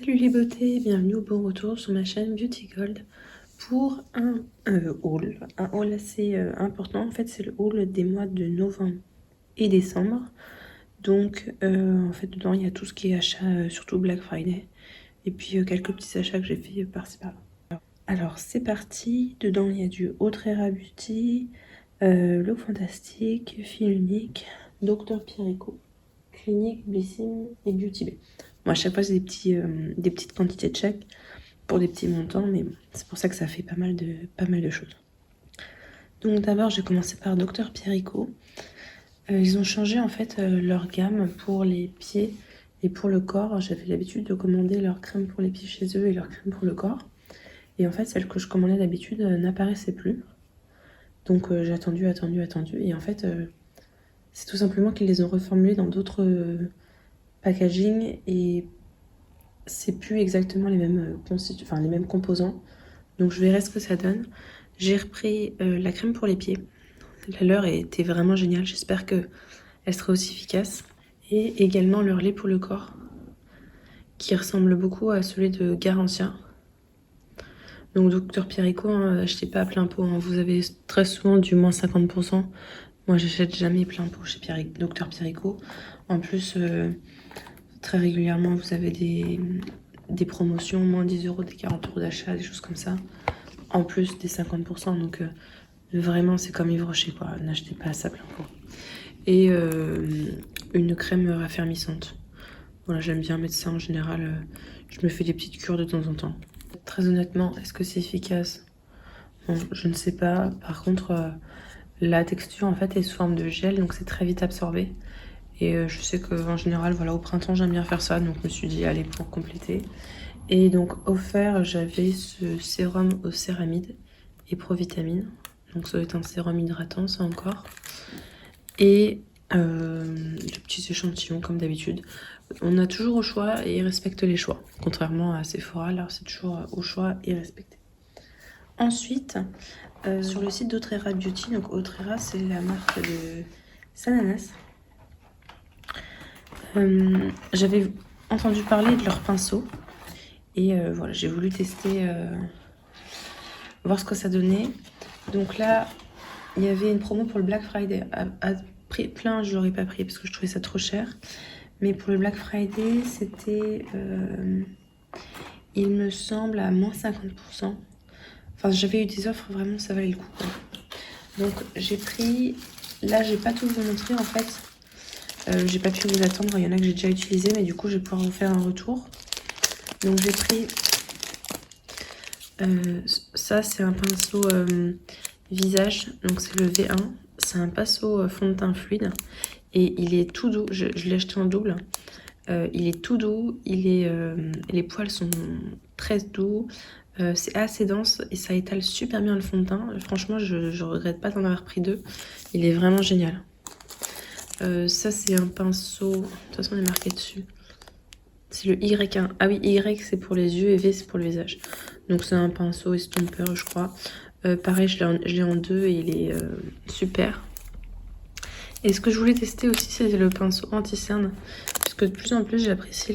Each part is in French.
Salut les beautés, bienvenue au bon retour sur ma chaîne Beauty Gold pour un haul assez important. En fait, c'est le haul des mois de novembre et décembre. Donc, en fait, dedans, il y a tout ce qui est achat, surtout Black Friday. Et puis, quelques petits achats que j'ai fait par-ci par-là. Alors, c'est parti. Dedans, il y a du Autrera Beauty, Look Fantastique, Fil Unique, Dr Pierrico, Clinique, Blissing et Beauty Bay. Bon, à chaque fois, c'est des petites quantités de chaque pour des petits montants, mais bon, c'est pour ça que ça fait pas mal de choses. Donc d'abord, j'ai commencé par Dr Pierrico. Ils ont changé en fait leur gamme pour les pieds et pour le corps. J'avais l'habitude de commander leur crème pour les pieds chez eux et leur crème pour le corps. Et en fait, celle que je commandais d'habitude n'apparaissait plus. Donc j'ai attendu. Et en fait, c'est tout simplement qu'ils les ont reformulés dans d'autres packaging et c'est plus exactement les mêmes les mêmes composants. Donc je verrai ce que ça donne. J'ai repris la crème pour les pieds. La leur était vraiment géniale. J'espère qu'elle sera aussi efficace. Et également leur lait pour le corps, qui ressemble beaucoup à celui de Garantia. Donc Dr Pierrico, hein, achetez pas à plein pot. Hein. Vous avez très souvent du moins 50%. Moi, j'achète jamais plein pot chez Dr Pierrico. En plus, très régulièrement, vous avez des promotions, moins 10 €, des 40 € d'achat, des choses comme ça. En plus des 50%, donc vraiment c'est comme Yves Rocher quoi, n'achetez pas ça plein pot. Et une crème raffermissante. Voilà, j'aime bien mettre ça en général, je me fais des petites cures de temps en temps. Très honnêtement, est-ce que c'est efficace? Bon, je ne sais pas. Par contre, la texture en fait est sous forme de gel, donc c'est très vite absorbé. Et je sais qu'en général, voilà, au printemps j'aime bien faire ça, donc je me suis dit allez pour compléter. Et donc offert, j'avais ce sérum au céramide et provitamine. Donc ça doit être un sérum hydratant, ça encore. Et les petits échantillons comme d'habitude. On a toujours au choix et ils respectent les choix. Contrairement à Sephora, là c'est toujours au choix et respecté. Ensuite, sur le site d'Autrera Beauty, donc Autrera c'est la marque de Sananas. J'avais entendu parler de leur pinceau. Et voilà, j'ai voulu tester, voir ce que ça donnait. Donc là, il y avait une promo pour le Black Friday. À prix plein, je l'aurais pas pris parce que je trouvais ça trop cher. Mais pour le Black Friday, c'était, il me semble, à moins 50%. Enfin, j'avais eu des offres, vraiment, ça valait le coup, quoi. Donc j'ai pris... Là, j'ai pas tout vous montrer, en fait. J'ai pas pu vous attendre, il y en a que j'ai déjà utilisé, mais du coup, je vais pouvoir vous faire un retour. Donc j'ai pris... ça, c'est un pinceau visage, donc c'est le V1. C'est un pinceau fond de teint fluide et il est tout doux. Je l'ai acheté en double. Il est tout doux, les poils sont très doux, c'est assez dense et ça étale super bien le fond de teint. Franchement, je regrette pas d'en avoir pris deux. Il est vraiment génial. Ça, c'est un pinceau. De toute façon, il est marqué dessus. C'est le Y1. Ah oui, Y c'est pour les yeux et V c'est pour le visage. Donc c'est un pinceau estompeur, je crois. Pareil, je l'ai en deux et il est super. Et ce que je voulais tester aussi, c'est le pinceau anti-cerne. Parce que de plus en plus, j'apprécie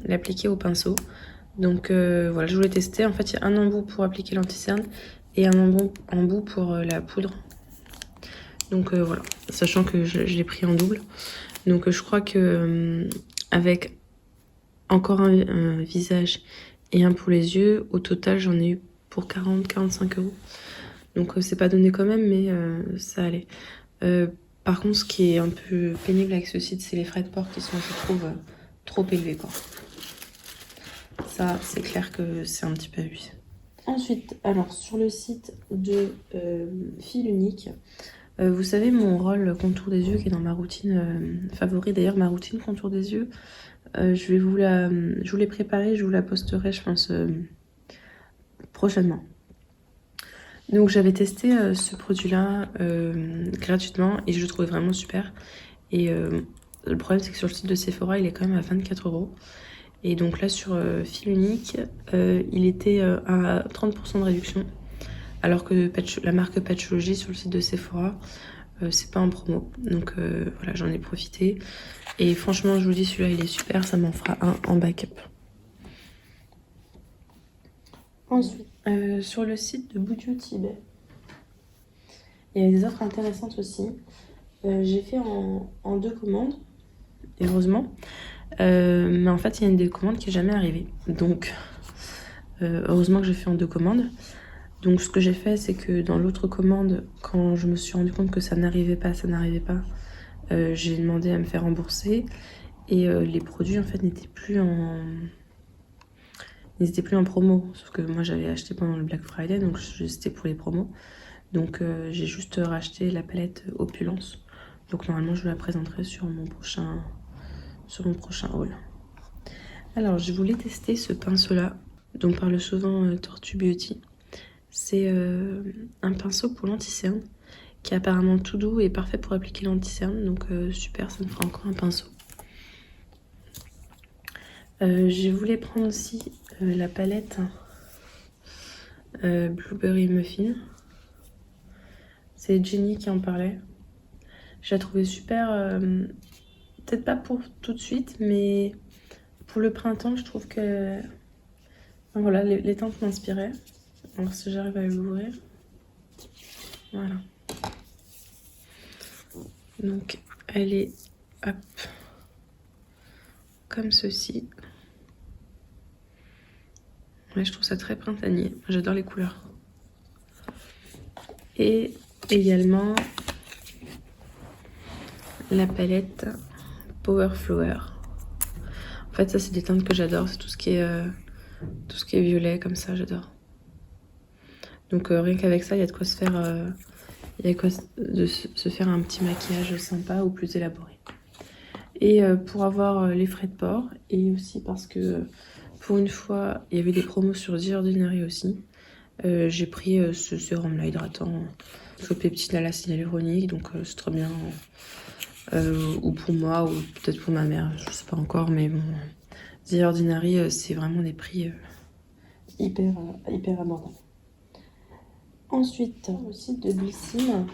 l'appliquer au pinceau. Donc voilà, je voulais tester. En fait, il y a un embout pour appliquer l'anti-cerne et un embout pour la poudre. Donc voilà, sachant que je l'ai pris en double. Donc je crois que avec encore un visage et un pour les yeux, au total j'en ai eu pour 40-45 €. Donc c'est pas donné quand même, mais ça allait. Par contre, ce qui est un peu pénible avec ce site, c'est les frais de port qui sont, je trouve, trop élevés, quoi. Ça, c'est clair que c'est un petit peu abusé. Ensuite, alors sur le site de Fil Unique, vous savez mon rôle contour des yeux qui est dans ma routine favori. D'ailleurs, ma routine contour des yeux, je vous l'ai préparée, je vous la posterai, je pense, prochainement. Donc j'avais testé ce produit-là gratuitement et je le trouvais vraiment super. Et le problème, c'est que sur le site de Sephora, il est quand même à 24 €. Et donc là, sur Fil Unique, il était à 30% de réduction. Alors que la marque Patchology sur le site de Sephora, c'est pas en promo. Donc voilà, j'en ai profité. Et franchement, je vous dis, celui-là, il est super. Ça m'en fera un en backup. Ensuite, sur le site de Budio Tibet, il y a des offres intéressantes aussi. J'ai fait en 2 commandes, heureusement. Mais en fait, il y a une des commandes qui n'est jamais arrivée. Donc, heureusement que j'ai fait en 2 commandes. Donc, ce que j'ai fait, c'est que dans l'autre commande, quand je me suis rendu compte que ça n'arrivait pas, j'ai demandé à me faire rembourser. Et les produits, en fait, n'étaient plus en promo. Sauf que moi, j'avais acheté pendant le Black Friday, donc c'était pour les promos. Donc, j'ai juste racheté la palette Opulence. Donc, normalement, je la présenterai sur mon prochain haul. Alors, je voulais tester ce pinceau-là, dont parle souvent Tortue Beauty. C'est un pinceau pour l'anti-cerne, qui est apparemment tout doux et parfait pour appliquer l'anti-cerne. Donc, super, ça me fera encore un pinceau. Je voulais prendre aussi la palette Blueberry Muffin. C'est Jenny qui en parlait. Je la trouvais super, peut-être pas pour tout de suite, mais pour le printemps, je trouve que... Enfin, voilà, les teintes m'inspiraient. Alors si j'arrive à l'ouvrir. Voilà. Donc, elle est, hop, comme ceci. Ouais, je trouve ça très printanier. J'adore les couleurs. Et également la palette Power Flower. En fait, ça, c'est des teintes que j'adore. C'est tout ce qui est violet, comme ça, j'adore. Donc, rien qu'avec ça, il y a de quoi se faire... se faire un petit maquillage sympa ou plus élaboré. Et pour avoir les frais de port, et aussi parce que pour une fois, il y avait des promos sur The Ordinary aussi, j'ai pris ce sérum là hydratant, sur peptide à l'acide hyaluronique, donc c'est très bien. Ou pour moi, ou peut-être pour ma mère, je sais pas encore, mais bon. The Ordinary, c'est vraiment des prix hyper abordables. Ensuite, au site de Blissim,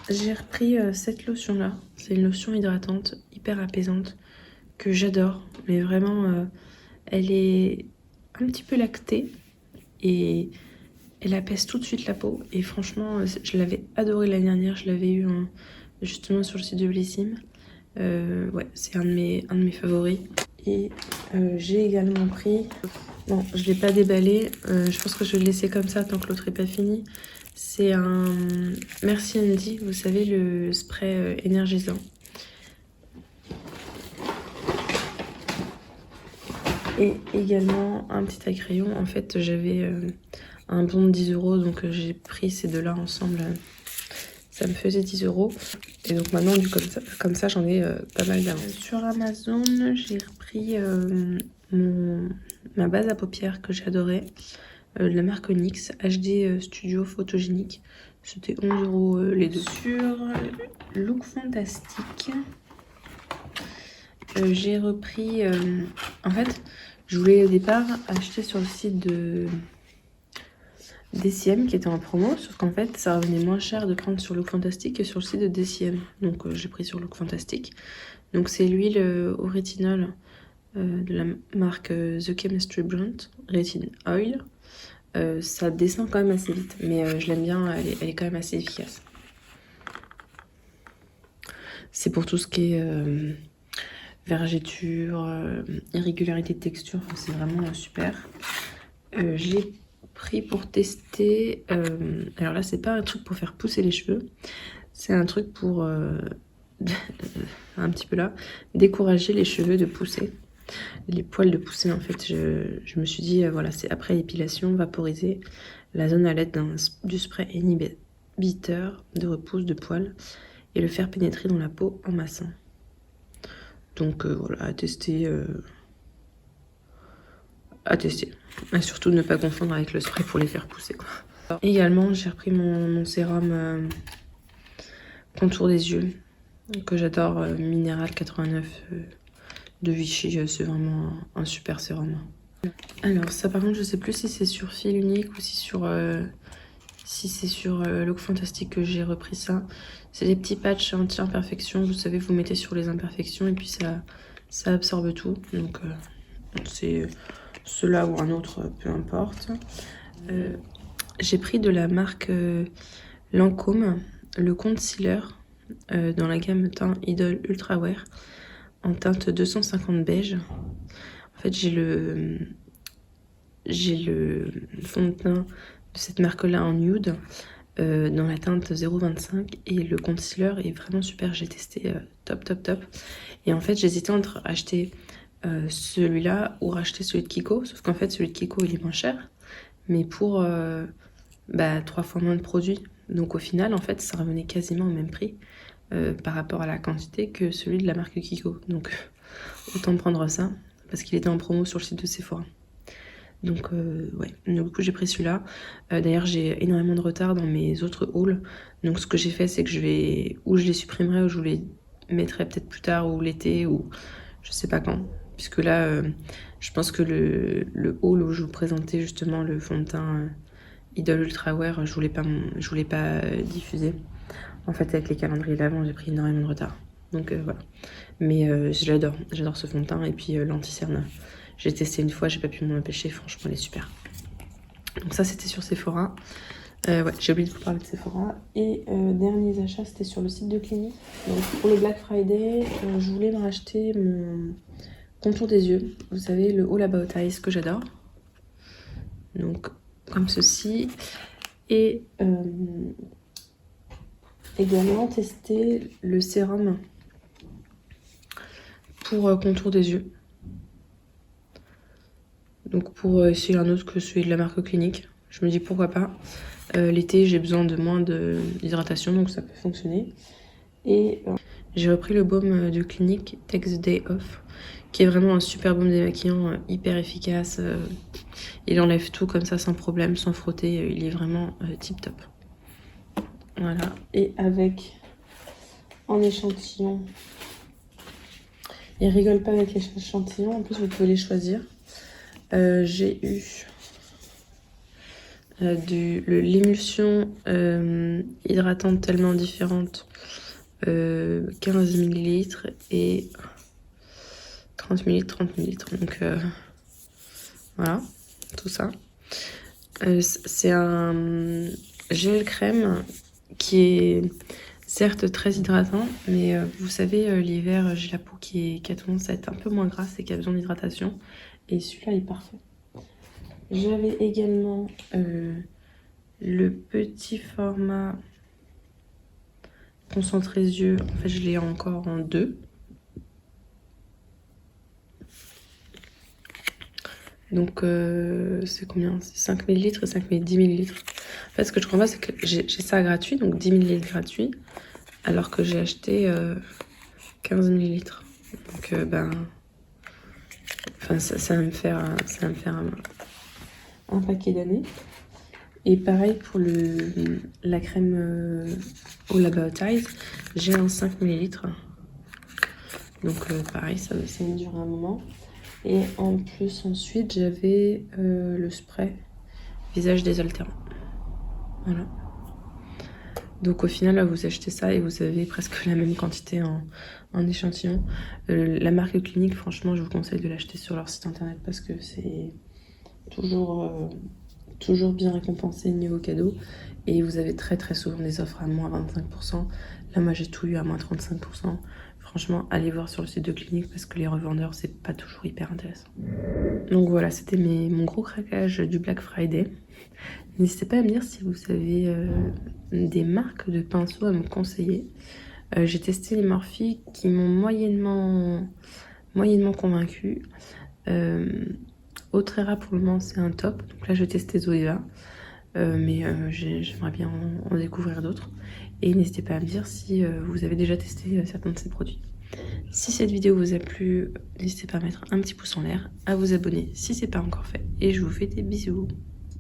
j'ai repris cette lotion-là. C'est une lotion hydratante, hyper apaisante, que j'adore. Mais vraiment, elle est un petit peu lactée et elle apaise tout de suite la peau. Et franchement, je l'avais adorée l'année dernière. Je l'avais eu justement sur le site de Blissim. Ouais, c'est un de mes favoris. Et j'ai également pris... Bon, je ne l'ai pas déballé. Je pense que je vais le laisser comme ça tant que l'autre n'est pas fini. C'est un Merci Andy, vous savez, le spray énergisant. Et également un petit taille crayon. En fait, j'avais un bon de 10 €, donc j'ai pris ces deux-là ensemble. Ça me faisait 10 €. Et donc maintenant, comme ça j'en ai pas mal d'avance. Sur Amazon, j'ai repris ma base à paupières que j'adorais. De la marque Onyx, HD Studio Photogénique. C'était 11 € les deux. Sur Look Fantastic, j'ai repris... en fait, je voulais au départ acheter sur le site de DCM qui était en promo, sauf qu'en fait, ça revenait moins cher de prendre sur Look Fantastic que sur le site de DCM. Donc, j'ai pris sur Look Fantastic. Donc, c'est l'huile au rétinol de la marque The Chemistry Brand, Retin Oil. Ça descend quand même assez vite, mais je l'aime bien, elle est quand même assez efficace. C'est pour tout ce qui est vergeture, irrégularité de texture, c'est vraiment super. J'ai pris pour tester, alors là c'est pas un truc pour faire pousser les cheveux, c'est un truc pour, un petit peu là, décourager les cheveux de pousser. Les poils de pousser en fait, je me suis dit voilà, c'est après l'épilation, vaporiser la zone à l'aide du spray inhibiteur de repousse de poils et le faire pénétrer dans la peau en massant. Donc voilà, à tester. Et surtout ne pas confondre avec le spray pour les faire pousser quoi. Alors, également j'ai repris mon sérum contour des yeux que j'adore, Minéral 89 de Vichy, c'est vraiment un super sérum. Alors ça par contre je sais plus si c'est sur fil unique ou si c'est sur Look Fantastic que j'ai repris ça. C'est des petits patchs anti-imperfection, vous savez, vous mettez sur les imperfections et puis ça absorbe tout. Donc c'est cela ou un autre, peu importe. J'ai pris de la marque Lancôme, le concealer dans la gamme teint Idol Ultra Wear en teinte 250 beige. En fait, j'ai le fond de teint de cette marque-là en nude dans la teinte 0,25 et le concealer est vraiment super. J'ai testé top. Et en fait, j'hésitais entre acheter celui-là ou racheter celui de Kiko. Sauf qu'en fait, celui de Kiko, il est moins cher, mais pour 3 fois moins de produits. Donc au final, en fait, ça revenait quasiment au même prix par rapport à la quantité que celui de la marque Kiko. Donc autant prendre ça, parce qu'il était en promo sur le site de Sephora. Donc ouais, du coup j'ai pris celui-là. D'ailleurs j'ai énormément de retard dans mes autres hauls. Donc ce que j'ai fait c'est que je les supprimerai ou je les mettrai peut-être plus tard ou l'été ou je sais pas quand. Puisque là je pense que le haul où je vous présentais justement le fond de teint Idol Ultra Wear, je voulais pas diffuser. En fait avec les calendriers d'avant j'ai pris énormément de retard. Donc voilà. Mais j'adore ce fond de teint et puis l'anti-cerne. J'ai testé une fois, j'ai pas pu m'en empêcher, franchement elle est super. Donc ça c'était sur Sephora. Ouais, j'ai oublié de vous parler de Sephora. Et derniers achats, c'était sur le site de Clinique. Donc pour le Black Friday, je voulais me racheter mon contour des yeux. Vous savez, le All About Eyes que j'adore. Donc comme ceci. Et également tester le sérum pour contour des yeux. Donc pour essayer un autre que celui de la marque Clinique. Je me dis pourquoi pas. L'été j'ai besoin de moins d'hydratation donc ça peut fonctionner. Et j'ai repris le baume de Clinique Take the Day Off qui est vraiment un super baume démaquillant hyper efficace. Il enlève tout comme ça sans problème, sans frotter. Il est vraiment tip top. Voilà. Et avec en échantillon. Il rigole pas avec les échantillons. En plus vous pouvez les choisir. J'ai eu l'émulsion hydratante tellement différente 15 ml et 30 ml, 30 ml. Donc voilà, tout ça. C'est un gel crème qui est certes très hydratant, mais vous savez, l'hiver, j'ai la peau qui a tendance à être un peu moins grasse et qui a besoin d'hydratation. Et celui-là est parfait. J'avais également le petit format concentré yeux. En fait, je l'ai encore en 2. Donc, c'est combien? C'est 5 ml et 5 10 ml. En fait, ce que je comprends pas, c'est que j'ai ça gratuit, donc 10 ml gratuit, alors que j'ai acheté 15 ml. Donc, enfin, ça va me faire un paquet d'années. Et pareil pour la crème All About Eyes, j'ai un 5 ml. Donc pareil, ça va durer un moment. Et en plus ensuite j'avais le spray visage désaltérant. Voilà. Donc au final là, vous achetez ça et vous avez presque la même quantité en échantillon. La marque Clinique, franchement je vous conseille de l'acheter sur leur site internet parce que c'est toujours bien récompensé niveau cadeau. Et vous avez très souvent des offres à moins 25%. Là moi j'ai tout eu à moins 35%. Franchement, allez voir sur le site de Clinique parce que les revendeurs, c'est pas toujours hyper intéressant. Donc voilà, c'était mon gros craquage du Black Friday. N'hésitez pas à me dire si vous avez des marques de pinceaux à me conseiller. J'ai testé les Morphe qui m'ont moyennement convaincue. Autrera pour le moment, c'est un top. Donc là, je vais tester Zoeva. Mais j'aimerais bien en découvrir d'autres. Et n'hésitez pas à me dire si vous avez déjà testé certains de ces produits. Si cette vidéo vous a plu, n'hésitez pas à mettre un petit pouce en l'air, à vous abonner si ce n'est pas encore fait. Et je vous fais des bisous.